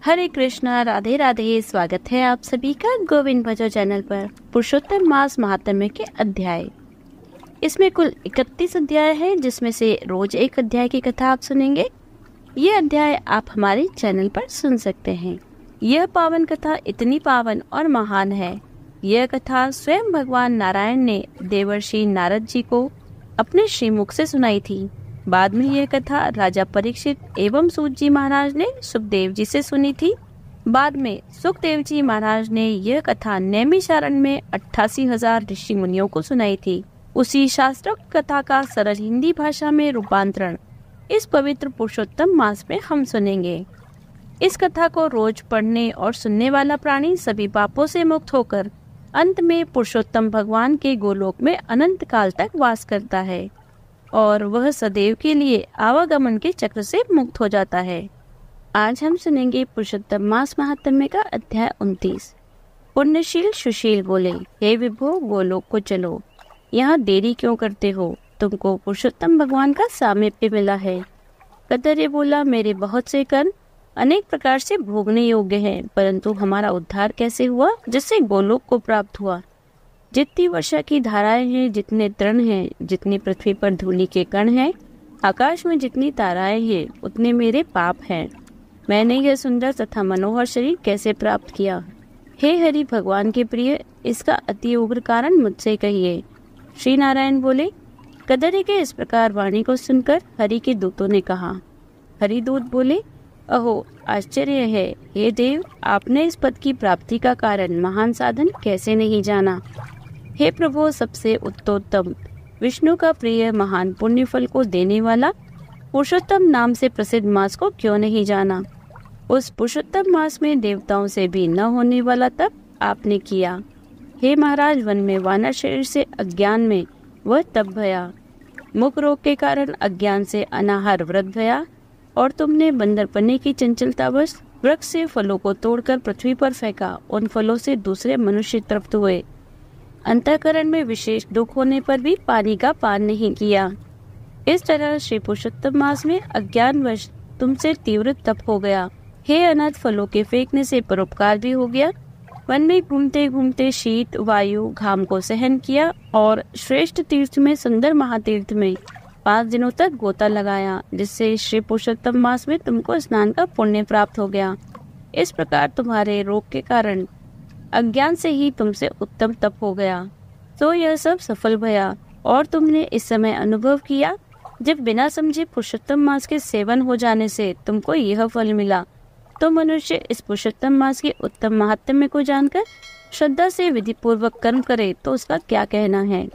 हरे कृष्णा, राधे राधे। स्वागत है आप सभी का गोविंद भजो चैनल पर। पुरुषोत्तम मास महात्म्य के अध्याय, इसमें कुल 31 अध्याय है, जिसमें से रोज एक अध्याय की कथा आप सुनेंगे। ये अध्याय आप हमारे चैनल पर सुन सकते हैं। यह पावन कथा इतनी पावन और महान है। यह कथा स्वयं भगवान नारायण ने देवर्षि नारद जी को अपने श्रीमुख से सुनाई थी। बाद में यह कथा राजा परीक्षित एवं सूत जी महाराज ने सुखदेव जी से सुनी थी। बाद में सुखदेव जी महाराज ने यह कथा नैमिषारण्य में 88,000 ऋषि मुनियों को सुनाई थी। उसी शास्त्रोक्त कथा का सरल हिंदी भाषा में रूपांतरण इस पवित्र पुरुषोत्तम मास में हम सुनेंगे। इस कथा को रोज पढ़ने और सुनने वाला प्राणी सभी पापों से मुक्त होकर अंत में पुरुषोत्तम भगवान के गोलोक में अनंत काल तक वास करता है और वह सदैव के लिए आवागमन के चक्र से मुक्त हो जाता है। आज हम सुनेंगे पुरुषोत्तम मास महात्म्य का अध्याय 29। पुण्यशील सुशील बोले, हे विभो, गोलोक को चलो, यहाँ देरी क्यों करते हो? तुमको पुरुषोत्तम भगवान का सामीप्य मिला है। कदर्य बोला, मेरे बहुत से कर्म अनेक प्रकार से भोगने योग्य हैं, परंतु हमारा उद्धार कैसे हुआ जिससे गोलोक को प्राप्त हुआ? जितनी वर्षा की धाराएं हैं, जितने तृण हैं, जितनी पृथ्वी पर धूलि के कण हैं, आकाश में जितनी ताराएं हैं, उतने मेरे पाप हैं। मैंने यह सुंदर तथा मनोहर शरीर कैसे प्राप्त किया? हे हरि भगवान के प्रिय, इसका अति उग्र कारण मुझसे कहिए। श्री नारायण बोले, कदर्य के इस प्रकार वाणी को सुनकर हरि के दूतों ने कहा। हरिदूत बोले, अहो आश्चर्य है, हे देव, आपने इस पद की प्राप्ति का कारण महान साधन कैसे नहीं जाना? हे प्रभु, सबसे उत्तोत्तम विष्णु का प्रिय महान पुण्य फल को देने वाला पुरुषोत्तम नाम से प्रसिद्ध मास को क्यों नहीं जाना? उस पुरुषोत्तम मास में देवताओं से भी न होने वाला तप आपने किया। हे महाराज, वन में वानर शरीर से अज्ञान में वह तप भया। मुख रोग के कारण अज्ञान से अनाहार व्रत भया और तुमने बंदरपने की चंचलतावश वृक्ष से फलों को तोड़कर पृथ्वी पर फेंका। उन फलों से दूसरे मनुष्य तृप्त हुए। अंतःकरण में विशेष दुख होने पर भी पानी का पान नहीं किया। इस तरह श्री पुरुषोत्तम मास में अज्ञानवश तुमसे तीव्र तप हो गया। हे अनंत, फलों के फेंकने से परोपकार भी हो गया। वन में घूमते घूमते शीत वायु घाम को सहन किया और श्रेष्ठ तीर्थ में सुंदर महातीर्थ में 5 दिनों तक गोता लगाया, जिससे श्री पुरुषोत्तम मास में तुमको स्नान का पुण्य प्राप्त हो गया। इस प्रकार तुम्हारे रोग के कारण अज्ञान से ही तुमसे उत्तम तप हो गया। तो यह सब सफल भया और तुमने इस समय अनुभव किया जब बिना समझे पुरुषोत्तम मास के सेवन हो जाने से तुमको यह फल मिला। तो मनुष्य इस पुरुषोत्तम मास के उत्तम महात्म्य को जानकर श्रद्धा से विधि पूर्वक कर्म करे तो उसका क्या कहना है?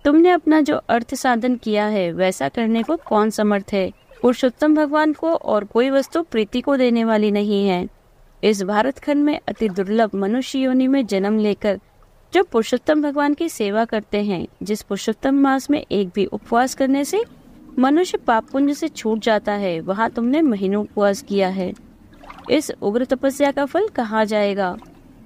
तुमने अपना जो अर्थ साधन किया है वैसा करने को कौन समर्थ है? पुरुषोत्तम भगवान को और कोई वस्तु प्रीति को देने वाली नहीं है। इस भारत खंड में अति दुर्लभ मनुष्य योनि में जन्म लेकर जो पुरुषोत्तम भगवान की सेवा करते हैं, जिस पुरुषोत्तम मास में एक भी उपवास करने से मनुष्य पाप पुण्य से छूट जाता है, वहाँ तुमने महीनों उपवास किया है। इस उग्र तपस्या का फल कहाँ जाएगा?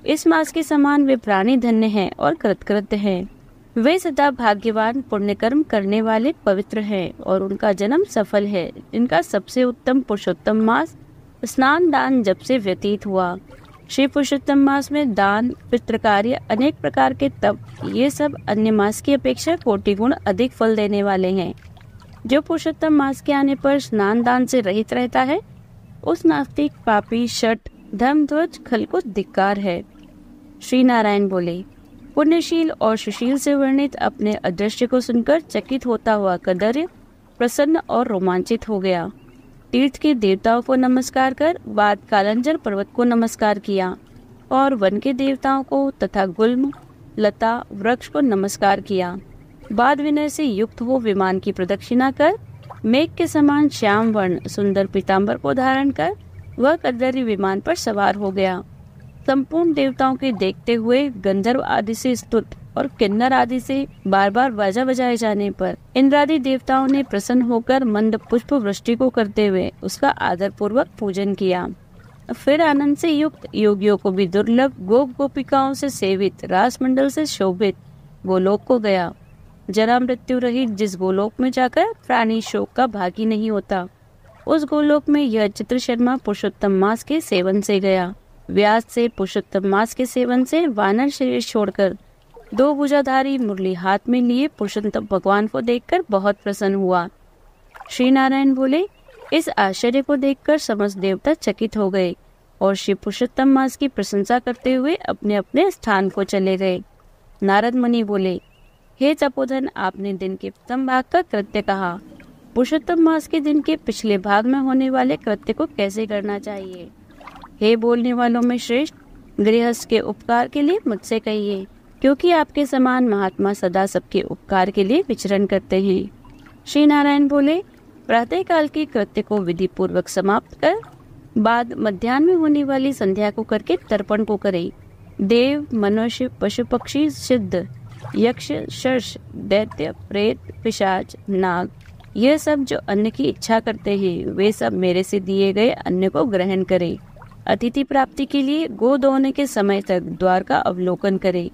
इस मास के समान वे प्राणी धन्य हैं और कृतकृत्य हैं। वे सदा भाग्यवान पुण्य कर्म करने वाले पवित्र हैं और उनका जन्म सफल है। इनका सबसे उत्तम पुरुषोत्तम मास स्नान दान जब से व्यतीत हुआ। श्री पुरुषोत्तम मास में दान, पितृ कार्य, अनेक प्रकार के तप, ये सब अन्य मास की अपेक्षा कोटि गुण अधिक फल देने वाले हैं। जो पुरुषोत्तम मास के आने पर स्नान दान से रहित रहता है, उस नास्तिक पापी शठ धर्मध्वज खल को धिक्कार है। श्री नारायण बोले, पुण्यशील और सुशील से वर्णित अपने अदृश्य को सुनकर चकित होता हुआ कदर्य प्रसन्न और रोमांचित हो गया। तीर्थ के देवताओं को नमस्कार कर बाद कालंजर पर्वत को नमस्कार किया और वन के देवताओं को तथा गुल्म, लता, वृक्ष को नमस्कार किया। बाद विनय से युक्त हो विमान की प्रदक्षिणा कर मेघ के समान श्याम वर्ण सुंदर पीताम्बर को धारण कर वह कदर्य विमान पर सवार हो गया। संपूर्ण देवताओं के देखते हुए गंधर्व आदि से स्तुत और किन्नर आदि से बार बार बाजा बजाए जाने पर इंद्रादि देवताओं ने प्रसन्न होकर मंद पुष्प वृष्टि को करते हुए उसका आदर पूर्वक पूजन किया। फिर आनंद से युक्त योगियों को भी दुर्लभ गोप गोपिकाओं से सेवित रास मंडल से शोभित गोलोक को गया। जरा मृत्यु रहित जिस गोलोक में जाकर प्राणी शोक का भागी नहीं होता, उस गोलोक में यह चित्र शर्मा पुरुषोत्तम मास के सेवन से गया। व्यास से पुरुषोत्तम मास के सेवन से वानर शरीर छोड़कर 2 भुजाधारी मुरली हाथ में लिए पुरुषोत्तम भगवान को देखकर बहुत प्रसन्न हुआ। श्री नारायण बोले, इस आश्चर्य को देखकर समस्त देवता चकित हो गए और श्री पुरुषोत्तम मास की प्रशंसा करते हुए अपने अपने स्थान को चले गए। नारद मुनि बोले, हे तपोधन, आपने दिन के प्रथम भाग का कृत्य कहा। पुरुषोत्तम मास के दिन के पिछले भाग में होने वाले कृत्य को कैसे करना चाहिए? हे बोलने वालों में श्रेष्ठ, गृहस्थ के उपकार के लिए मुझसे कहिए, क्योंकि आपके समान महात्मा सदा सबके उपकार के लिए विचरण करते हैं। श्री नारायण बोले, प्रातः काल के कृत्य को विधि पूर्वक समाप्त कर बाद मध्याह्न में होने वाली संध्या को करके तर्पण को करे। देव, मनुष्य, पशु पक्षी, सिद्ध, यक्ष, शर्ष, दैत्य, प्रेत, पिशाच, नाग, यह सब जो अन्न की इच्छा करते हैं वे सब मेरे से दिए गए अन्न को ग्रहण करें। अतिथि प्राप्ति के लिए गो दोहने के समय तक द्वार का अवलोकन करे।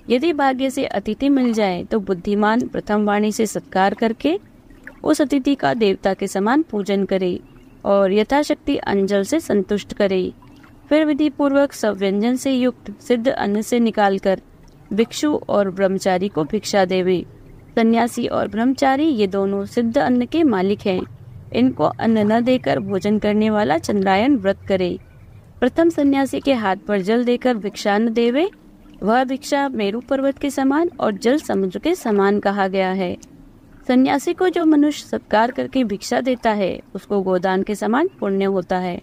यदि भाग्य से अतिथि मिल जाए तो बुद्धिमान प्रथम वाणी से सत्कार करके उस अतिथि का देवता के समान पूजन करे और यथाशक्ति अंजल से संतुष्ट करे। फिर विधि पूर्वक सब व्यंजन से युक्त सिद्ध अन्न से निकालकर भिक्षु और ब्रह्मचारी को भिक्षा देवे। सन्यासी और ब्रह्मचारी ये दोनों सिद्ध अन्न के मालिक हैं। इनको अन्न न देकर भोजन करने वाला चंद्रायन व्रत करे। प्रथम सन्यासी के हाथ पर जल देकर भिक्षा न देवे, वह भिक्षा मेरु पर्वत के समान और जल समुद्र के समान कहा गया है। सन्यासी को जो मनुष्य सत्कार करके भिक्षा देता है उसको गोदान के समान पुण्य होता है।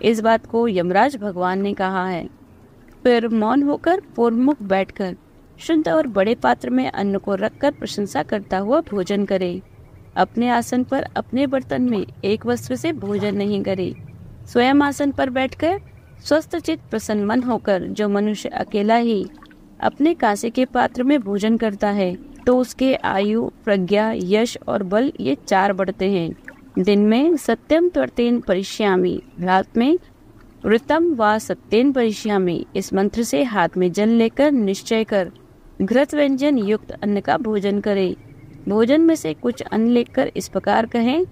इस बात को यमराज भगवान ने कहा है। फिर मौन होकर पूर्वमुख बैठकर शुद्ध और बड़े पात्र में अन्न को रखकर प्रशंसा करता हुआ भोजन करे। अपने आसन पर अपने बर्तन में एक वस्त्र से भोजन नहीं करे। स्वयं आसन पर बैठकर स्वस्थ चित्त प्रसन्न मन होकर जो मनुष्य अकेला ही अपने कांसे के पात्र में भोजन करता है तो उसके आयु, प्रज्ञा, यश और बल ये 4 बढ़ते हैं। दिन में सत्यम त्वर्तेन परिश्यामि, रात में ऋतम व सत्येन परिश्यामि। इस मंत्र से हाथ में जल लेकर निश्चय कर घृत व्यंजन युक्त अन्न का भोजन करे। भोजन में से कुछ अन्न लेकर इस प्रकार कहें,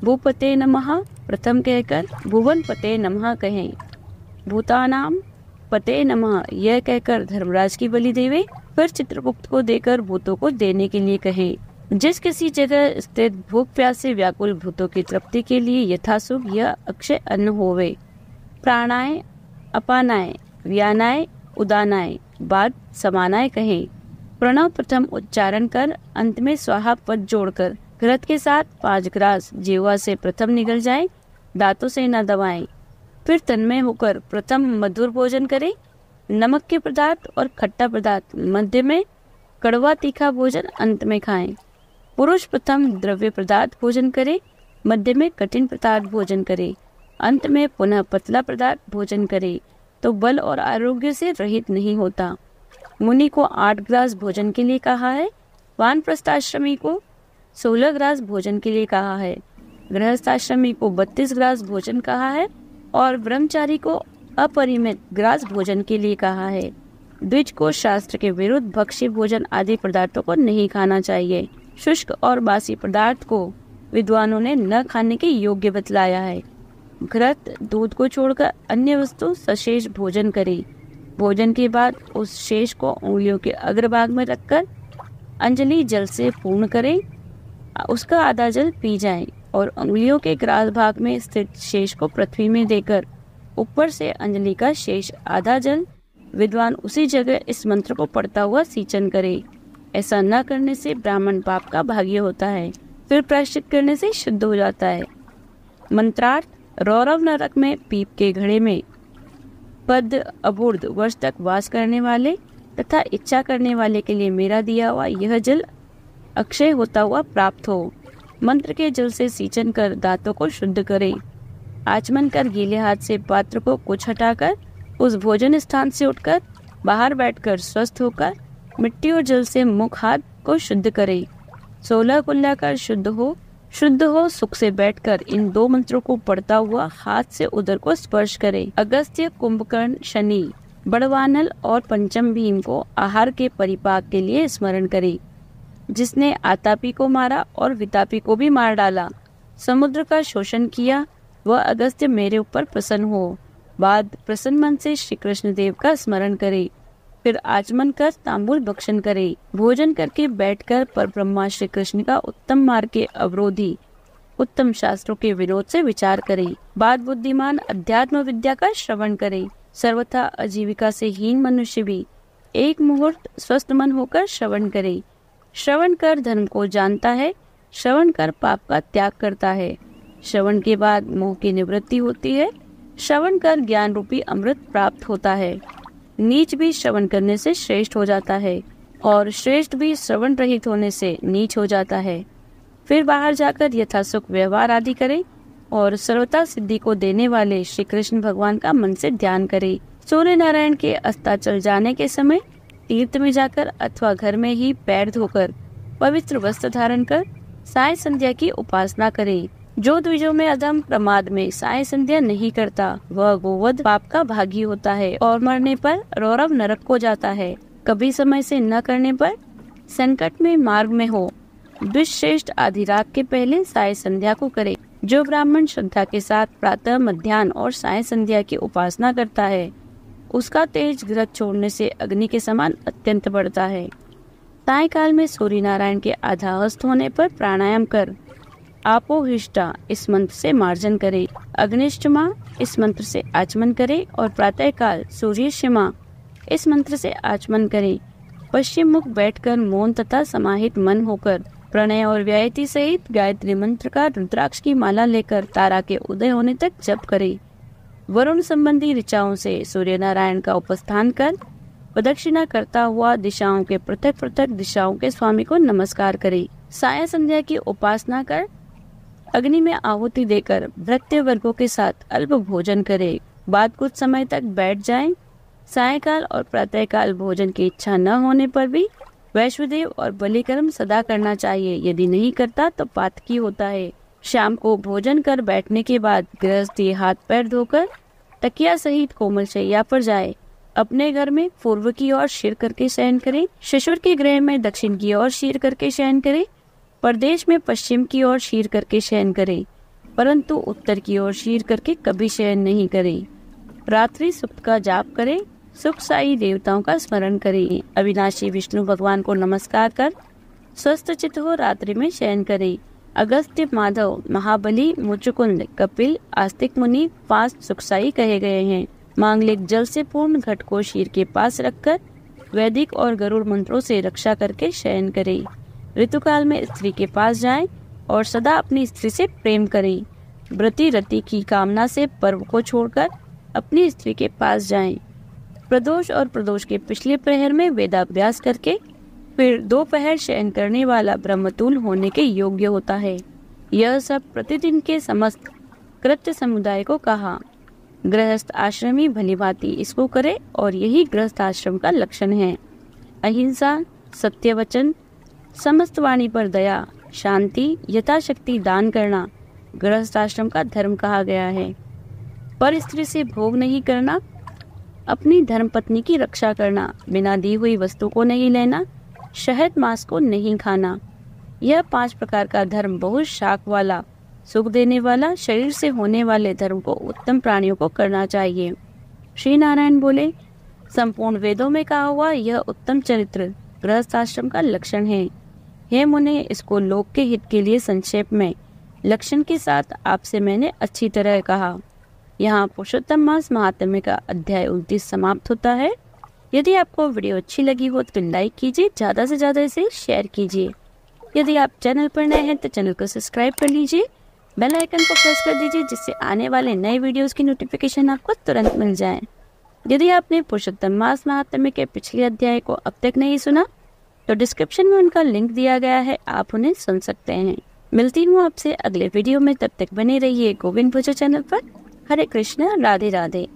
भूपते नमः प्रथम कहकर भुवन पते नमः कहें। भूतानाम पते नमः यह कहकर धर्मराज की बलि देवे। फिर चित्रगुप्त को देकर भूतों को देने के लिए कहें। जिस किसी जगह स्थित भूख प्यास से व्याकुल भूतों की तृप्ति के लिए यथासुख यह अक्षय अन्न होवे। प्राणाय, अपानाय, व्यानाय, उदानाय बाद समानाय कहें। प्रणव प्रथम उच्चारण कर अंत में स्वाहा पद जोड़कर घृत के साथ 5 ग्रास जीवा से प्रथम निगल जाए, दांतों से न दबाएं। फिर तन्मय होकर प्रथम मधुर भोजन करें। नमक के पदार्थ और खट्टा पदार्थ मध्य में, कड़वा तीखा भोजन अंत में खाएं। पुरुष प्रथम द्रव्य पदार्थ भोजन करे, मध्य में कठिन पदार्थ भोजन करे, अंत में पुनः पतला पदार्थ भोजन करे तो बल और आरोग्य से रहित नहीं होता। मुनि को 8 ग्रास भोजन के लिए कहा है। वानप्रस्थाश्रमी को 16 ग्रास भोजन के लिए कहा है। गृहस्थाश्रमी को 32 ग्रास भोजन कहा है और ब्रह्मचारी को अपरिमित ग्रास भोजन के लिए कहा है। द्विज को शास्त्र के विरुद्ध भक्ष्य भोजन आदि पदार्थों को नहीं खाना चाहिए। शुष्क और बासी पदार्थ को विद्वानों ने न खाने के योग्य बतलाया है। घृत, दूध को छोड़कर अन्य वस्तु सशेष भोजन करे। भोजन के बाद उस शेष को उंगलियों के अग्रभाग में रखकर अंजलि जल से पूर्ण करें। उसका आधा जल पी जाए और उंगलियों के ग्रास भाग में स्थित शेष को पृथ्वी में देकर ऊपर से अंजलि का शेष आधा जल विद्वान उसी जगह इस मंत्र को पढ़ता हुआ सींचन करे। ऐसा न करने से ब्राह्मण पाप का भागी होता है, फिर प्रायश्चित करने से शुद्ध हो जाता है। मंत्रार्थ, रौरव नरक में पीप के घड़े में पद अबूर्द वर्ष तक वास करने वाले तथा इच्छा करने वाले के लिए मेरा दिया हुआ यह जल अक्षय होता हुआ प्राप्त हो। मंत्र के जल से सींचन कर दांतों को शुद्ध करें। आचमन कर गीले हाथ से पात्र को कुछ हटाकर उस भोजन स्थान से उठकर बाहर बैठकर स्वस्थ होकर मिट्टी और जल से मुख हाथ को शुद्ध करें। 16 कुल्ला कर शुद्ध हो सुख से बैठकर इन 2 मंत्रों को पढ़ता हुआ हाथ से उदर को स्पर्श करे। अगस्त्य, कुंभकर्ण, शनि, बड़वानल और पंचम भीम को आहार के परिपाक के लिए स्मरण करे। जिसने आतापी को मारा और वितापी को भी मार डाला समुद्र का शोषण किया, वह अगस्त्य मेरे ऊपर प्रसन्न हो। बाद प्रसन्न मन से श्री कृष्ण देव का स्मरण करे, फिर आचमन कर तांबूल भक्षण करे। भोजन करके बैठकर पर ब्रह्मा श्री कृष्ण का उत्तम मार्ग के अवरोधी उत्तम शास्त्रों के विरोध से विचार करे। बाद बुद्धिमान अध्यात्म विद्या का श्रवण करे। सर्वथा आजीविका से हीन मनुष्य भी एक मुहूर्त स्वस्थ मन होकर श्रवण करे। श्रवण कर धर्म को जानता है, श्रवण कर पाप का त्याग करता है। श्रवण के बाद मोह की निवृत्ति होती है। श्रवण कर ज्ञान रूपी अमृत प्राप्त होता है। नीच भी श्रवण करने से श्रेष्ठ हो जाता है और श्रेष्ठ भी श्रवण रहित होने से नीच हो जाता है। फिर बाहर जाकर यथासुख व्यवहार आदि करे और सर्वथा सिद्धि को देने वाले श्री कृष्ण भगवान का मन से ध्यान करे। सूर्य नारायण के अस्ताचल जाने के समय तीर्थ में जाकर अथवा घर में ही पैर धोकर पवित्र वस्त्र धारण कर साय संध्या की उपासना करे। जो द्विजों में अधम प्रमाद में साय संध्या नहीं करता, वह गोवध पाप का भागी होता है और मरने पर रौरव नरक को जाता है। कभी समय से न करने पर संकट में मार्ग में हो। दुष्श्रेष्ठ आधी रात के पहले साय संध्या को करे। जो ब्राह्मण श्रद्धा के साथ प्रातः, मध्याह्न और साय संध्या की उपासना करता है, उसका तेज घृत छोड़ने से अग्नि के समान अत्यंत बढ़ता है। सायकाल में सूर्य नारायण के आधा अस्त होने पर प्राणायाम कर आपोहिष्टा इस मंत्र से मार्जन करे। अग्निष्टमा इस मंत्र से आचमन करे और प्रातः काल सूर्यष्मा इस मंत्र से आचमन करे। पश्चिम मुख बैठकर मौन तथा समाहित मन होकर प्रणय और व्यायति सहित गायत्री मंत्र का रुद्राक्ष की माला लेकर तारा के उदय होने तक जप करे। वरुण संबंधी ऋचाओं से सूर्य नारायण का उपस्थान कर प्रदक्षिणा करता हुआ दिशाओं के पृथक पृथक दिशाओं के स्वामी को नमस्कार करे। साय संध्या की उपासना कर अग्नि में आहुति देकर भृत्य वर्गों के साथ अल्प भोजन करे। बाद कुछ समय तक बैठ जाएं। सायकाल और प्रातःकाल भोजन की इच्छा न होने पर भी वैश्वदेव और बलिकर्म सदा करना चाहिए। यदि नहीं करता तो पातकी होता है। शाम को भोजन कर बैठने के बाद गृहस्थी हाथ पैर धोकर तकिया सहित कोमल शैया पर जाए। अपने घर में पूर्व की ओर शीर करके शयन करे। शिशुर के गृह में दक्षिण की ओर शीर करके शयन करे। परदेश में पश्चिम की ओर शीर करके शयन करे, परंतु उत्तर की ओर शीर करके कभी शयन नहीं करे। रात्रि सुक्त का जाप करे। सुख साई देवताओं का स्मरण करे। अविनाशी विष्णु भगवान को नमस्कार कर स्वस्थ चित्त हो रात्रि में शयन करे। अगस्त्य, माधव, महाबली, मुचुकुंद, कपिल, आस्तिक मुनि 5 सुखसाई कहे गए हैं। मांगलिक जल से पूर्ण घट को शीर के पास रखकर वैदिक और गरुड़ मंत्रों से रक्षा करके शयन करे। ऋतुकाल में स्त्री के पास जाएं और सदा अपनी स्त्री से प्रेम करें। व्रती रति की कामना से पर्व को छोड़कर अपनी स्त्री के पास जाएं। प्रदोष और प्रदोष के पिछले प्रहर में वेदाभ्यास करके फिर 2 पहर शयन करने वाला ब्रह्मतुल होने के योग्य होता है। यह सब प्रतिदिन के समस्त कृत्य समुदाय को कहा। गृहस्थ आश्रमी भलीभांति इसको करे और यही गृहस्थ आश्रम का लक्षण है। अहिंसा, सत्य वचन, समस्त वाणी पर दया, शांति, यथाशक्ति दान करना गृहस्थ आश्रम का धर्म कहा गया है। पर स्त्री से भोग नहीं करना, अपनी धर्मपत्नी की रक्षा करना, बिना दी हुई वस्तु को नहीं लेना, शहद मांस को नहीं खाना, यह 5 प्रकार का धर्म बहुत शाख वाला, सुख देने वाला, शरीर से होने वाले धर्म को उत्तम प्राणियों को करना चाहिए। श्री नारायण बोले, संपूर्ण वेदों में कहा हुआ यह उत्तम चरित्र गृहस्थ आश्रम का लक्षण है। हे मुने, इसको लोक के हित के लिए संक्षेप में लक्षण के साथ आपसे मैंने अच्छी तरह कहा। यहाँ पुरुषोत्तम मास महात्म्य का अध्याय 29 समाप्त होता है। यदि आपको वीडियो अच्छी लगी हो तो लाइक कीजिए, ज़्यादा से ज़्यादा इसे शेयर कीजिए। यदि आप चैनल पर नए हैं तो चैनल को सब्सक्राइब कर लीजिए, बेल आइकन को प्रेस कर दीजिए, जिससे आने वाले नए वीडियोस की नोटिफिकेशन आपको तुरंत मिल जाए। यदि आपने पुरुषोत्तम मास महात्म्य के पिछले अध्याय को अब तक नहीं सुना तो डिस्क्रिप्शन में उनका लिंक दिया गया है, आप उन्हें सुन सकते हैं। मिलती हूँ आपसे अगले वीडियो में, तब तक बने रहिए गोविंद भजो चैनल पर। हरे कृष्ण, राधे राधे।